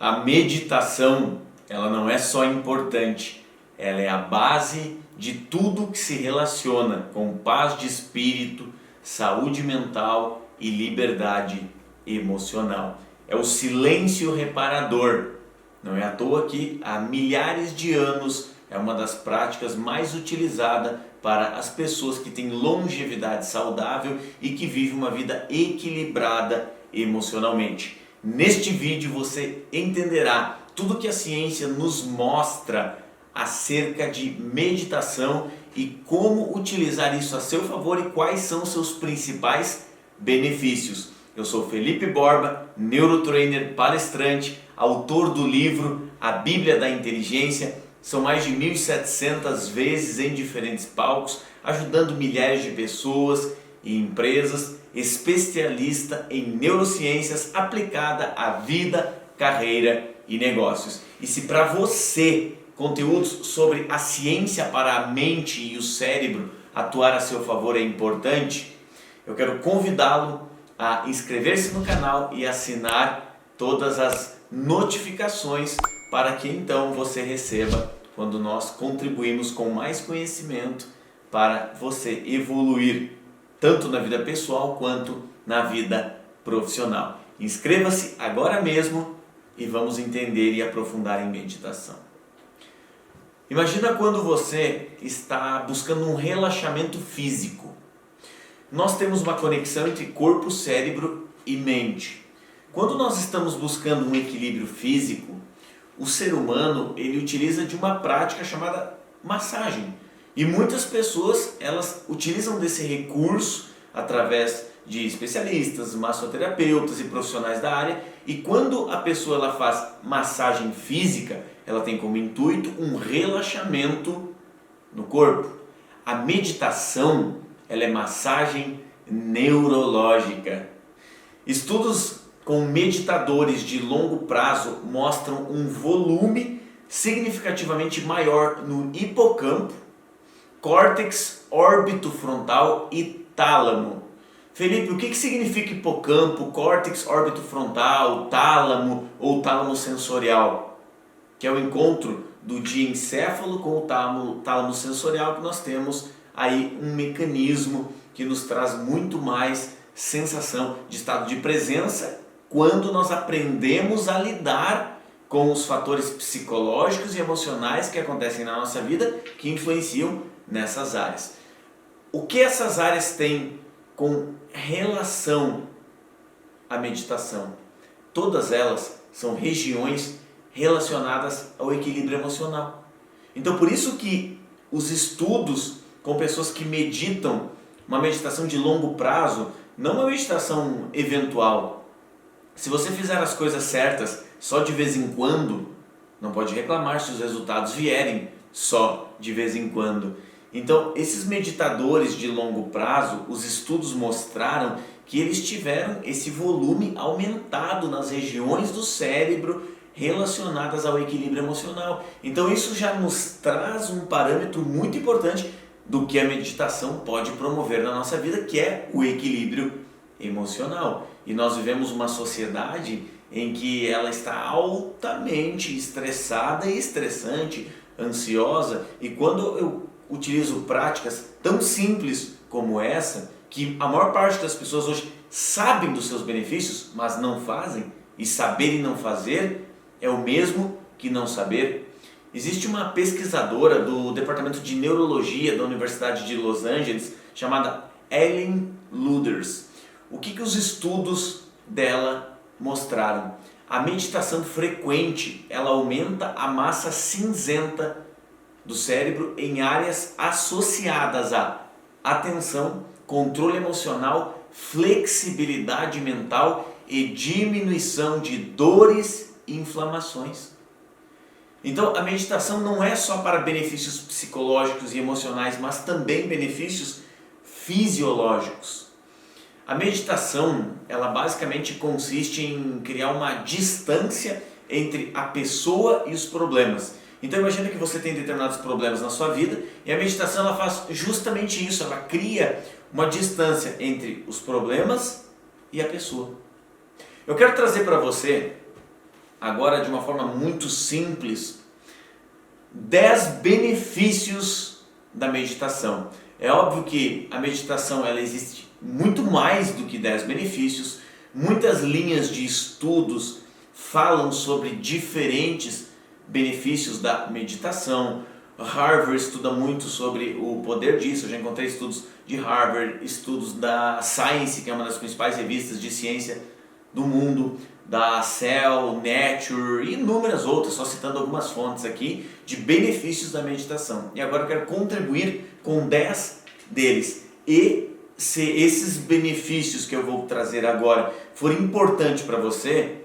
A meditação, ela não é só importante, ela é a base de tudo que se relaciona com paz de espírito, saúde mental e liberdade emocional. É o silêncio reparador. Não é à toa que há milhares de anos é uma das práticas mais utilizadas para as pessoas que têm longevidade saudável e que vivem uma vida equilibrada emocionalmente. Neste vídeo você entenderá tudo que a ciência nos mostra acerca de meditação e como utilizar isso a seu favor e quais são seus principais benefícios. Eu sou Felipe Borba, neurotrainer, palestrante, autor do livro A Bíblia da Inteligência. São mais de 1.700 vezes em diferentes palcos, ajudando milhares de pessoas e empresas, especialista em neurociências aplicada à vida, carreira e negócios. E se para você conteúdos sobre a ciência para a mente e o cérebro atuar a seu favor é importante, eu quero convidá-lo a inscrever-se no canal e assinar todas as notificações para que então você receba quando nós contribuímos com mais conhecimento para você evoluir tanto na vida pessoal quanto na vida profissional. Inscreva-se agora mesmo e vamos entender e aprofundar em meditação. Imagina quando você está buscando um relaxamento físico. Nós temos uma conexão entre corpo, cérebro e mente. Quando nós estamos buscando um equilíbrio físico, o ser humano ele utiliza de uma prática chamada massagem. E muitas pessoas elas utilizam desse recurso através de especialistas, massoterapeutas e profissionais da área. E quando a pessoa ela faz massagem física, ela tem como intuito um relaxamento no corpo. A meditação ela é massagem neurológica. Estudos com meditadores de longo prazo mostram um volume significativamente maior no hipocampo, córtex orbitofrontal e tálamo. Felipe, o que significa hipocampo, córtex orbitofrontal, tálamo ou tálamo sensorial? Que é o encontro do diencéfalo com o tálamo sensorial, que nós temos aí um mecanismo que nos traz muito mais sensação de estado de presença quando nós aprendemos a lidar com os fatores psicológicos e emocionais que acontecem na nossa vida que influenciam nessas áreas. O que essas áreas têm com relação à meditação? Todas elas são regiões relacionadas ao equilíbrio emocional. Então por isso que os estudos com pessoas que meditam uma meditação de longo prazo, não uma meditação eventual. Se você fizer as coisas certas só de vez em quando, não pode reclamar se os resultados vierem só de vez em quando. Então, esses meditadores de longo prazo, os estudos mostraram que eles tiveram esse volume aumentado nas regiões do cérebro relacionadas ao equilíbrio emocional. Então, isso já nos traz um parâmetro muito importante do que a meditação pode promover na nossa vida, que é o equilíbrio emocional. E nós vivemos uma sociedade em que ela está altamente estressada e estressante, ansiosa, e quando eu utilizo práticas tão simples como essa, que a maior parte das pessoas hoje sabem dos seus benefícios, mas não fazem, e saber e não fazer é o mesmo que não saber. Existe uma pesquisadora do Departamento de Neurologia da Universidade de Los Angeles chamada Ellen Luders. O que os estudos dela mostraram? A meditação frequente ela aumenta a massa cinzenta do cérebro em áreas associadas a atenção, controle emocional, flexibilidade mental e diminuição de dores e inflamações. Então a meditação não é só para benefícios psicológicos e emocionais, mas também benefícios fisiológicos. A meditação, ela basicamente consiste em criar uma distância entre a pessoa e os problemas. Então imagina que você tem determinados problemas na sua vida e a meditação ela faz justamente isso, ela cria uma distância entre os problemas e a pessoa. Eu quero trazer para você agora de uma forma muito simples, 10 benefícios da meditação. É óbvio que a meditação ela existe muito mais do que 10 benefícios. Muitas linhas de estudos falam sobre diferentes benefícios da meditação. Harvard estuda muito sobre o poder disso. Eu já encontrei estudos de Harvard, estudos da Science, que é uma das principais revistas de ciência do mundo, da Cell, Nature e inúmeras outras, só citando algumas fontes aqui, de benefícios da meditação. E agora eu quero contribuir com 10 deles. E se esses benefícios que eu vou trazer agora forem importantes para você,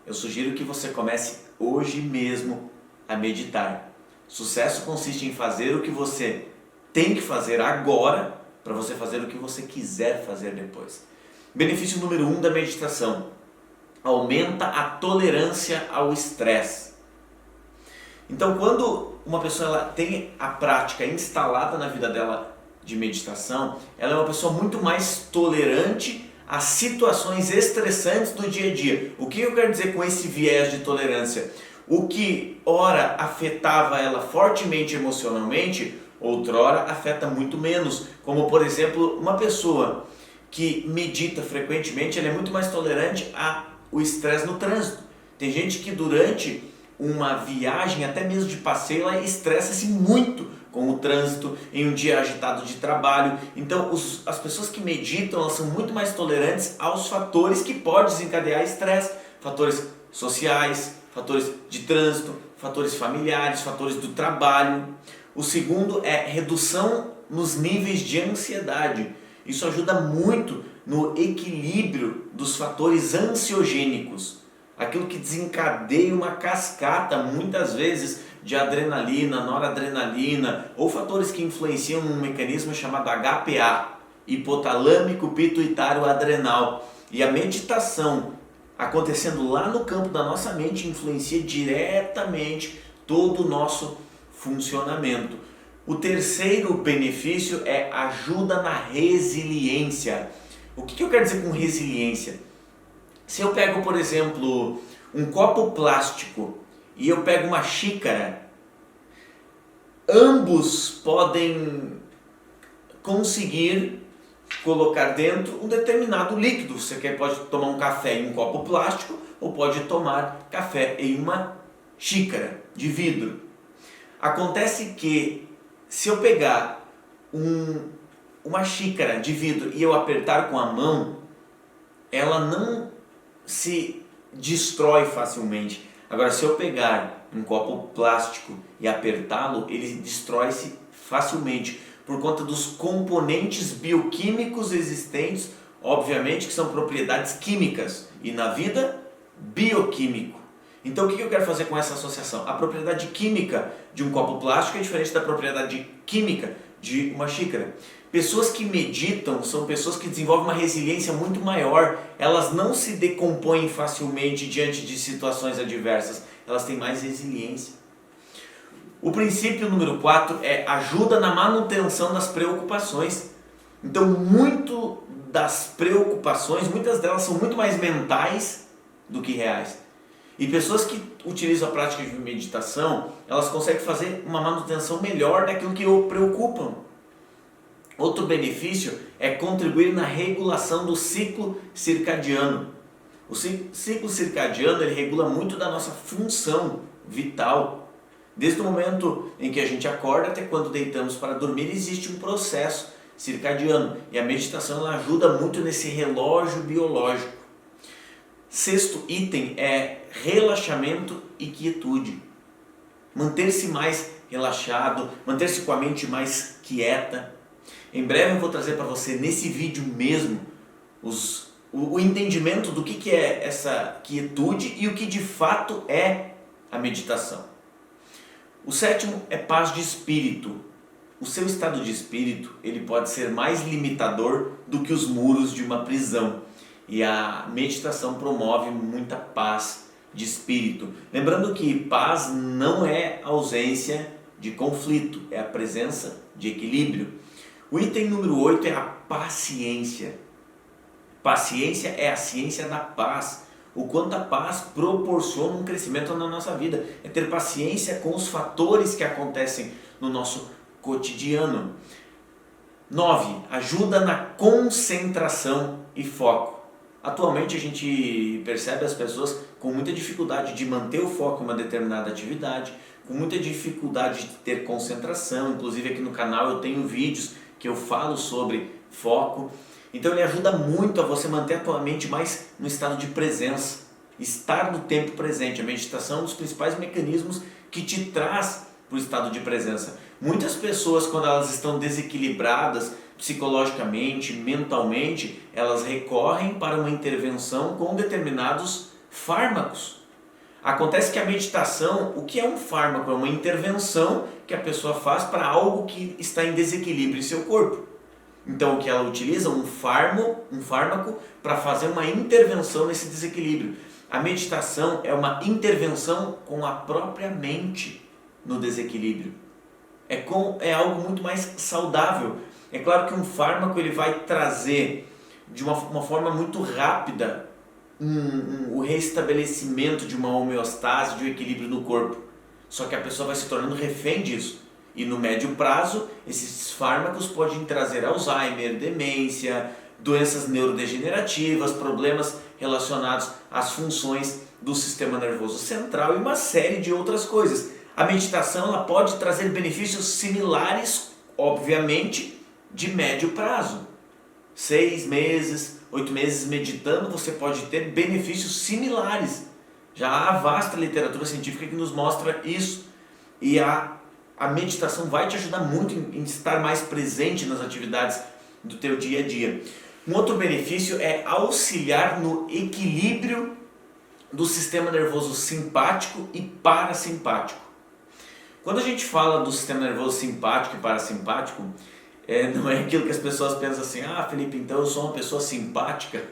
eu sugiro que você comece hoje mesmo a meditar. Sucesso consiste em fazer o que você tem que fazer agora para você fazer o que você quiser fazer depois. Benefício número 1 da meditação: aumenta a tolerância ao estresse. Então, quando uma pessoa ela tem a prática instalada na vida dela de meditação, ela é uma pessoa muito mais tolerante às situações estressantes do dia a dia. O que eu quero dizer com esse viés de tolerância? O que ora afetava ela fortemente emocionalmente, outrora afeta muito menos. Como, por exemplo, uma pessoa que medita frequentemente, ela é muito mais tolerante ao estresse no trânsito. Tem gente que durante uma viagem, até mesmo de passeio, ela estressa-se muito com o trânsito, em um dia agitado de trabalho. Então, as pessoas que meditam, elas são muito mais tolerantes aos fatores que podem desencadear estresse. Fatores sociais, fatores de trânsito, fatores familiares, fatores do trabalho. O segundo é redução nos níveis de ansiedade. Isso ajuda muito no equilíbrio dos fatores ansiogênicos, aquilo que desencadeia uma cascata, muitas vezes, de adrenalina, noradrenalina, ou fatores que influenciam num mecanismo chamado HPA, hipotalâmico pituitário adrenal. E a meditação acontecendo lá no campo da nossa mente influencia diretamente todo o nosso funcionamento. O terceiro benefício é ajuda na resiliência. O que eu quero dizer com resiliência? Se eu pego, por exemplo, um copo plástico e eu pego uma xícara, ambos podem conseguir colocar dentro um determinado líquido. Você pode tomar um café em um copo plástico ou pode tomar café em uma xícara de vidro. Acontece que se eu pegar uma xícara de vidro e eu apertar com a mão, ela não se destrói facilmente. Agora, se eu pegar um copo plástico e apertá-lo, ele destrói-se facilmente por conta dos componentes bioquímicos existentes, obviamente que são propriedades químicas, e na vida, bioquímico. Então, o que eu quero fazer com essa associação? A propriedade química de um copo plástico é diferente da propriedade química de uma xícara. Pessoas que meditam são pessoas que desenvolvem uma resiliência muito maior. Elas não se decompõem facilmente diante de situações adversas. Elas têm mais resiliência. O princípio número 4 é ajuda na manutenção das preocupações. Então, muito das preocupações, muitas delas são muito mais mentais do que reais. E pessoas que utilizam a prática de meditação, elas conseguem fazer uma manutenção melhor daquilo que o preocupam. Outro benefício é contribuir na regulação do ciclo circadiano. O ciclo circadiano ele regula muito da nossa função vital. Desde o momento em que a gente acorda até quando deitamos para dormir, existe um processo circadiano. E a meditação ela ajuda muito nesse relógio biológico. Sexto item é relaxamento e quietude. Manter-se mais relaxado, manter-se com a mente mais quieta. Em breve eu vou trazer para você nesse vídeo mesmo o entendimento do que é essa quietude e o que de fato é a meditação. O sétimo é paz de espírito. O seu estado de espírito ele pode ser mais limitador do que os muros de uma prisão. E a meditação promove muita paz de espírito. Lembrando que paz não é ausência de conflito, é a presença de equilíbrio. O item número 8 é a paciência. Paciência é a ciência da paz. o quanto a paz proporciona um crescimento na nossa vida. É ter paciência com os fatores que acontecem no nosso cotidiano. 9. Ajuda na concentração e foco. Atualmente a gente percebe as pessoas com muita dificuldade de manter o foco em uma determinada atividade, com muita dificuldade de ter concentração. Inclusive aqui no canal eu tenho vídeos que eu falo sobre foco. Então ele ajuda muito a você manter a tua mente mais no estado de presença, estar no tempo presente. A meditação é um dos principais mecanismos que te traz para o estado de presença. Muitas pessoas, quando elas estão desequilibradas psicologicamente, mentalmente, elas recorrem para uma intervenção com determinados fármacos. Acontece que a meditação, o que é um fármaco? É uma intervenção que a pessoa faz para algo que está em desequilíbrio em seu corpo. Então o que ela utiliza? Um fármaco para fazer uma intervenção nesse desequilíbrio. A meditação é uma intervenção com a própria mente no desequilíbrio. É algo muito mais saudável. É claro que um fármaco ele vai trazer de uma forma muito rápida o restabelecimento de uma homeostase, de um equilíbrio no corpo. Só que a pessoa vai se tornando refém disso. E no médio prazo, esses fármacos podem trazer Alzheimer, demência, doenças neurodegenerativas, problemas relacionados às funções do sistema nervoso central e uma série de outras coisas. A meditação ela pode trazer benefícios similares, obviamente, de médio prazo. 6 meses, 8 meses meditando, você pode ter benefícios similares. Já há vasta literatura científica que nos mostra isso. E a meditação vai te ajudar muito em estar mais presente nas atividades do teu dia a dia. Um outro benefício é auxiliar no equilíbrio do sistema nervoso simpático e parasimpático. Quando a gente fala do sistema nervoso simpático e parasimpático, não é aquilo que as pessoas pensam assim, Felipe, então eu sou uma pessoa simpática.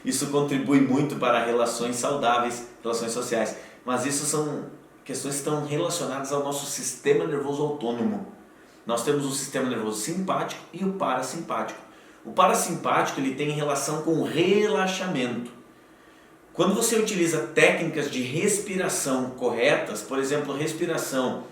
Isso contribui muito para relações saudáveis, relações sociais. Mas isso são questões que estão relacionadas ao nosso sistema nervoso autônomo. Nós temos o sistema nervoso simpático e o parasimpático. O parasimpático ele tem relação com o relaxamento. Quando você utiliza técnicas de respiração corretas, por exemplo, respiração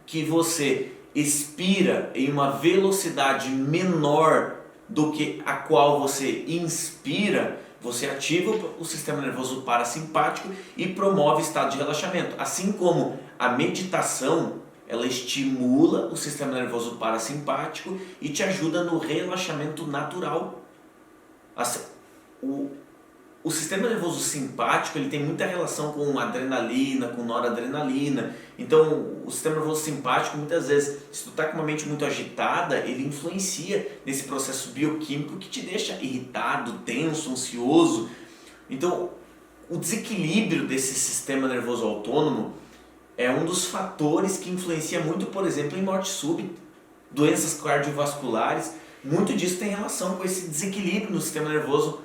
que você expira em uma velocidade menor do que a qual você inspira, você ativa o sistema nervoso parasimpático e promove estado de relaxamento. Assim como a meditação, ela estimula o sistema nervoso parasimpático e te ajuda no relaxamento natural. O sistema nervoso simpático ele tem muita relação com adrenalina, com noradrenalina. Então o sistema nervoso simpático muitas vezes, se tu está com uma mente muito agitada, ele influencia nesse processo bioquímico que te deixa irritado, tenso, ansioso. Então o desequilíbrio desse sistema nervoso autônomo é um dos fatores que influencia muito, por exemplo, em morte súbita, doenças cardiovasculares. Muito disso tem relação com esse desequilíbrio no sistema nervoso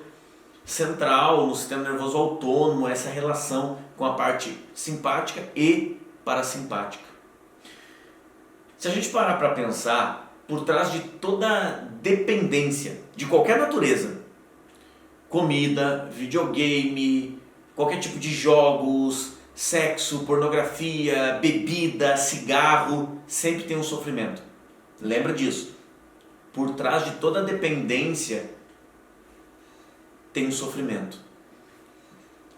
central, no sistema nervoso autônomo, essa relação com a parte simpática e parasimpática. Se a gente parar para pensar, por trás de toda dependência de qualquer natureza, comida, videogame, qualquer tipo de jogos, sexo, pornografia, bebida, cigarro, sempre tem um sofrimento. Lembra disso. Por trás de toda dependência tem um sofrimento.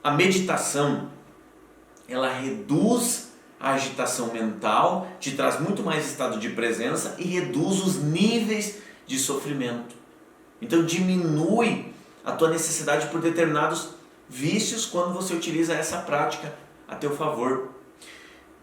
A meditação, ela reduz a agitação mental, te traz muito mais estado de presença e reduz os níveis de sofrimento. Então diminui a tua necessidade por determinados vícios quando você utiliza essa prática a teu favor.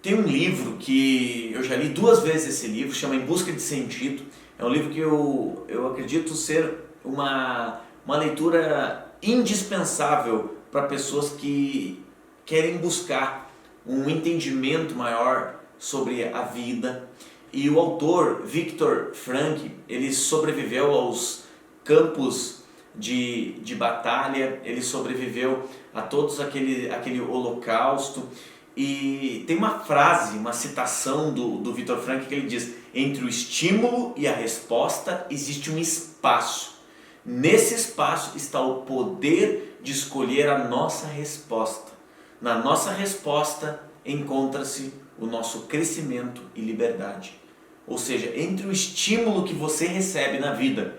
Tem um livro que eu já li 2 vezes esse livro, chama Em Busca de Sentido. É um livro que eu acredito ser uma leitura indispensável para pessoas que querem buscar um entendimento maior sobre a vida. E o autor, Viktor Frankl, ele sobreviveu aos campos de batalha, ele sobreviveu a todos aquele holocausto. E tem uma frase, uma citação do Viktor Frankl que ele diz: entre o estímulo e a resposta existe um espaço. Nesse espaço está o poder de escolher a nossa resposta. Na nossa resposta encontra-se o nosso crescimento e liberdade. Ou seja, entre o estímulo que você recebe na vida,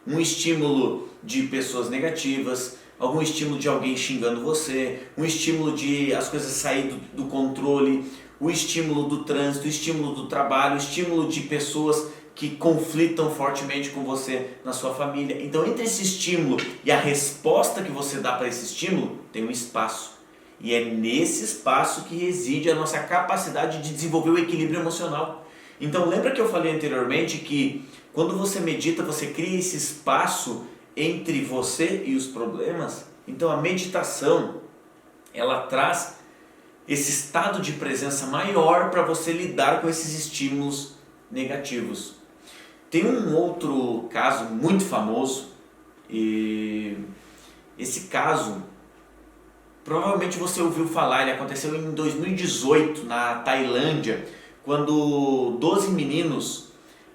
um estímulo de pessoas negativas, algum estímulo de alguém xingando você, um estímulo de as coisas saírem do controle, o estímulo do trânsito, o estímulo do trabalho, o estímulo de pessoas que conflitam fortemente com você na sua família. Então, entre esse estímulo e a resposta que você dá para esse estímulo, tem um espaço. E é nesse espaço que reside a nossa capacidade de desenvolver o equilíbrio emocional. Então, lembra que eu falei anteriormente que quando você medita, você cria esse espaço entre você e os problemas? Então, a meditação, ela traz esse estado de presença maior para você lidar com esses estímulos negativos. Tem um outro caso muito famoso, e esse caso provavelmente você ouviu falar, ele aconteceu em 2018 na Tailândia, quando 12 meninos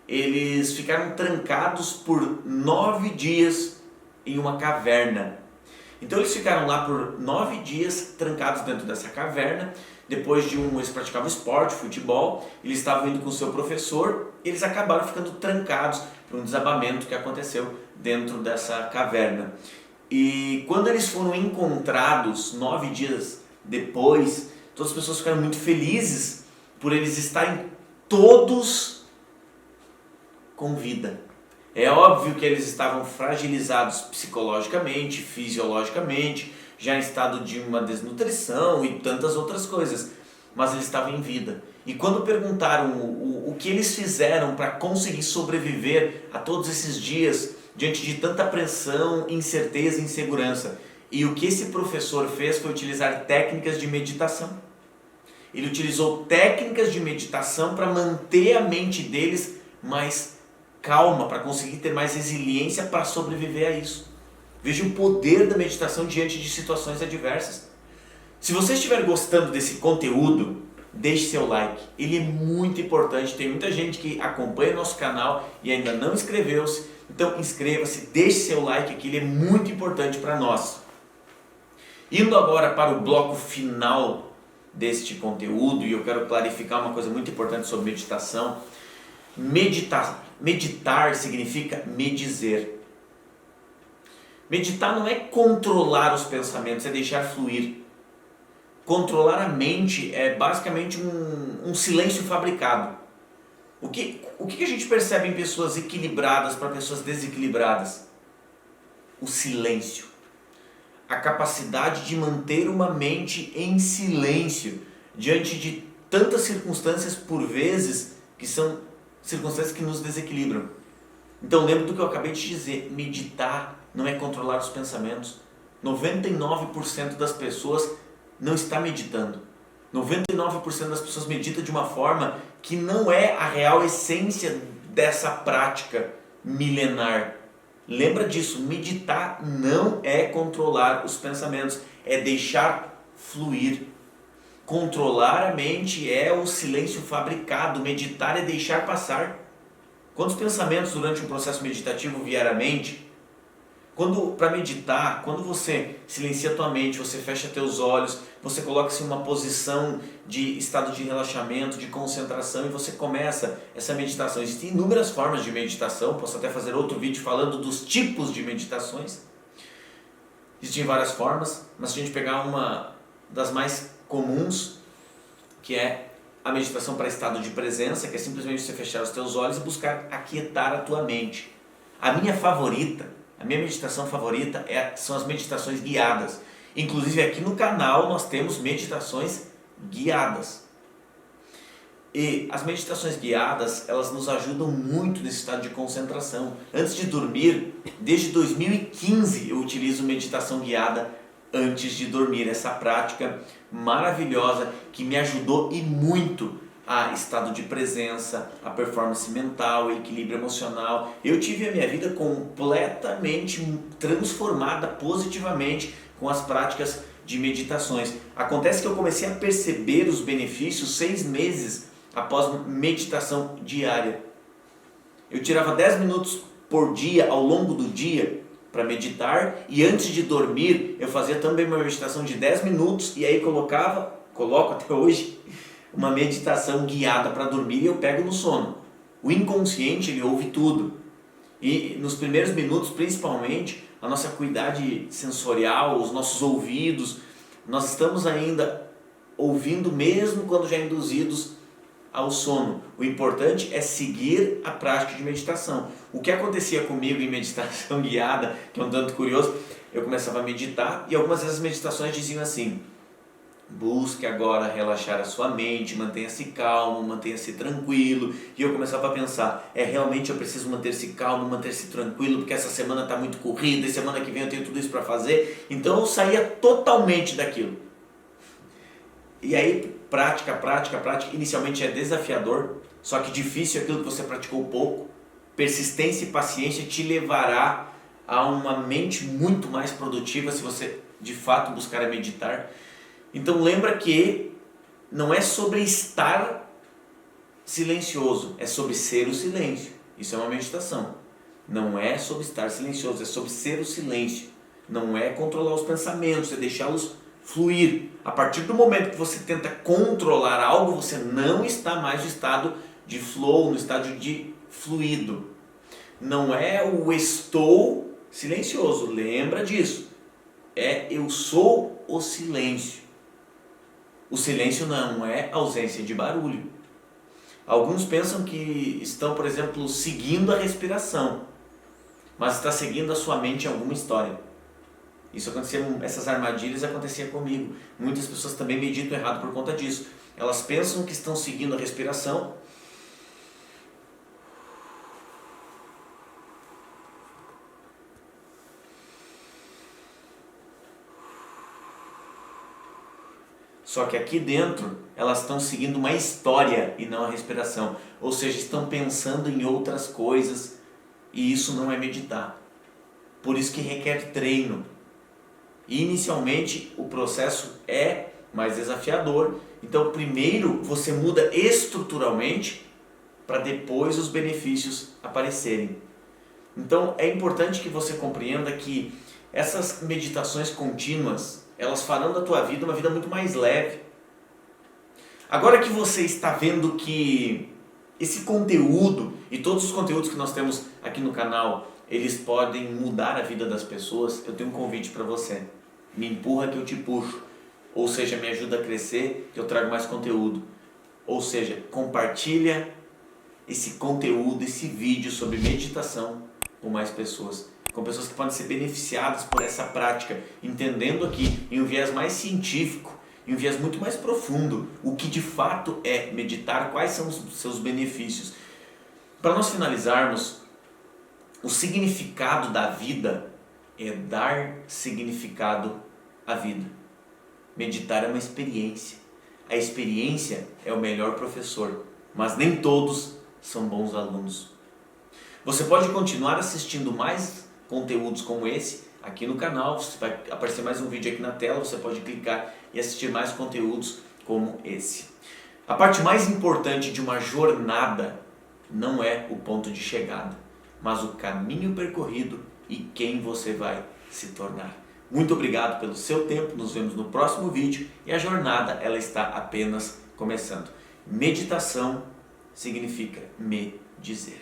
eles ficaram trancados por 9 dias em uma caverna. Então eles ficaram lá por 9 dias trancados dentro dessa caverna. Depois de eles praticavam esporte, futebol, eles estavam indo com o seu professor, eles acabaram ficando trancados por um desabamento que aconteceu dentro dessa caverna. E quando eles foram encontrados 9 dias depois, todas as pessoas ficaram muito felizes por eles estarem todos com vida. É óbvio que eles estavam fragilizados psicologicamente, fisiologicamente, já em estado de uma desnutrição e tantas outras coisas, mas eles estavam em vida. E quando perguntaram o que eles fizeram para conseguir sobreviver a todos esses dias, diante de tanta pressão, incerteza e insegurança, e o que esse professor fez foi utilizar técnicas de meditação. Ele utilizou técnicas de meditação para manter a mente deles mais calma, para conseguir ter mais resiliência para sobreviver a isso. Veja o poder da meditação diante de situações adversas. Se você estiver gostando desse conteúdo, deixe seu like. Ele é muito importante. Tem muita gente que acompanha o nosso canal e ainda não inscreveu-se. Então inscreva-se, deixe seu like aqui, ele é muito importante para nós. Indo agora para o bloco final deste conteúdo, e eu quero clarificar uma coisa muito importante sobre meditação. Meditar significa medizer. Meditar não é controlar os pensamentos, é deixar fluir. Controlar a mente é basicamente um silêncio fabricado. O que a gente percebe em pessoas equilibradas para pessoas desequilibradas? O silêncio. A capacidade de manter uma mente em silêncio diante de tantas circunstâncias por vezes que são circunstâncias que nos desequilibram. Então lembra do que eu acabei de dizer, meditar não é controlar os pensamentos. 99% das pessoas não está meditando. 99% das pessoas meditam de uma forma que não é a real essência dessa prática milenar. Lembra disso, meditar não é controlar os pensamentos, é deixar fluir. Controlar a mente é o silêncio fabricado, meditar é deixar passar. Quantos pensamentos durante um processo meditativo vier à mente? Para meditar, quando você silencia a tua mente, você fecha teus olhos, você coloca-se em uma posição de estado de relaxamento, de concentração, e você começa essa meditação. Existem inúmeras formas de meditação, posso até fazer outro vídeo falando dos tipos de meditações. Existem várias formas, mas se a gente pegar uma das mais comuns, que é a meditação para estado de presença, que é simplesmente você fechar os teus olhos e buscar aquietar a tua mente. A minha meditação favorita são as meditações guiadas. Inclusive aqui no canal nós temos meditações guiadas. E as meditações guiadas, elas nos ajudam muito nesse estado de concentração. Antes de dormir, desde 2015 eu utilizo meditação guiada antes de dormir. Essa prática maravilhosa que me ajudou e muito a estado de presença, a performance mental, equilíbrio emocional. Eu tive a minha vida completamente transformada positivamente com as práticas de meditações. Acontece que eu comecei a perceber os benefícios 6 meses após meditação diária. Eu tirava 10 minutos por dia ao longo do dia para meditar, e antes de dormir eu fazia também uma meditação de 10 minutos e aí coloco até hoje uma meditação guiada para dormir e eu pego no sono. O inconsciente, ele ouve tudo. E nos primeiros minutos, principalmente, a nossa acuidade sensorial, os nossos ouvidos, nós estamos ainda ouvindo mesmo quando já induzidos ao sono. O importante é seguir a prática de meditação. O que acontecia comigo em meditação guiada, que é um tanto curioso, eu começava a meditar e algumas dessas meditações diziam assim: busque agora relaxar a sua mente, mantenha-se calmo, mantenha-se tranquilo. E eu começava a pensar, realmente eu preciso manter-se calmo, manter-se tranquilo, porque essa semana está muito corrida e semana que vem eu tenho tudo isso para fazer. Então eu saía totalmente daquilo. E aí, prática. Inicialmente é desafiador, só que difícil aquilo que você praticou pouco. Persistência e paciência te levará a uma mente muito mais produtiva se você de fato buscar meditar. Então lembra que não é sobre estar silencioso, é sobre ser o silêncio. Isso é uma meditação. Não é sobre estar silencioso, é sobre ser o silêncio. Não é controlar os pensamentos, é deixá-los fluir. A partir do momento que você tenta controlar algo, você não está mais no estado de flow, no estado de fluido. Não é o estou silencioso, lembra disso. É eu sou o silêncio. O silêncio não é ausência de barulho. Alguns pensam que estão, por exemplo, seguindo a respiração, mas está seguindo a sua mente em alguma história. Isso acontecia, essas armadilhas aconteciam comigo. Muitas pessoas também meditam errado por conta disso. Elas pensam que estão seguindo a respiração, só que aqui dentro elas estão seguindo uma história e não a respiração. Ou seja, estão pensando em outras coisas e isso não é meditar. Por isso que requer treino. E inicialmente o processo é mais desafiador. Então primeiro você muda estruturalmente para depois os benefícios aparecerem. Então é importante que você compreenda que essas meditações contínuas, elas farão da tua vida uma vida muito mais leve. Agora que você está vendo que esse conteúdo e todos os conteúdos que nós temos aqui no canal, eles podem mudar a vida das pessoas, eu tenho um convite para você. Me empurra que eu te puxo. Ou seja, me ajuda a crescer que eu trago mais conteúdo. Ou seja, compartilha esse conteúdo, esse vídeo sobre meditação com mais pessoas. Com pessoas que podem ser beneficiadas por essa prática, entendendo aqui em um viés mais científico, em um viés muito mais profundo, o que de fato é meditar, quais são os seus benefícios. Para nós finalizarmos, o significado da vida é dar significado à vida. Meditar é uma experiência. A experiência é o melhor professor, mas nem todos são bons alunos. Você pode continuar assistindo mais conteúdos como esse aqui no canal, vai aparecer mais um vídeo aqui na tela, você pode clicar e assistir mais conteúdos como esse. A parte mais importante de uma jornada não é o ponto de chegada, mas o caminho percorrido e quem você vai se tornar. Muito obrigado pelo seu tempo, nos vemos no próximo vídeo e a jornada ela está apenas começando. Meditação significa me dizer.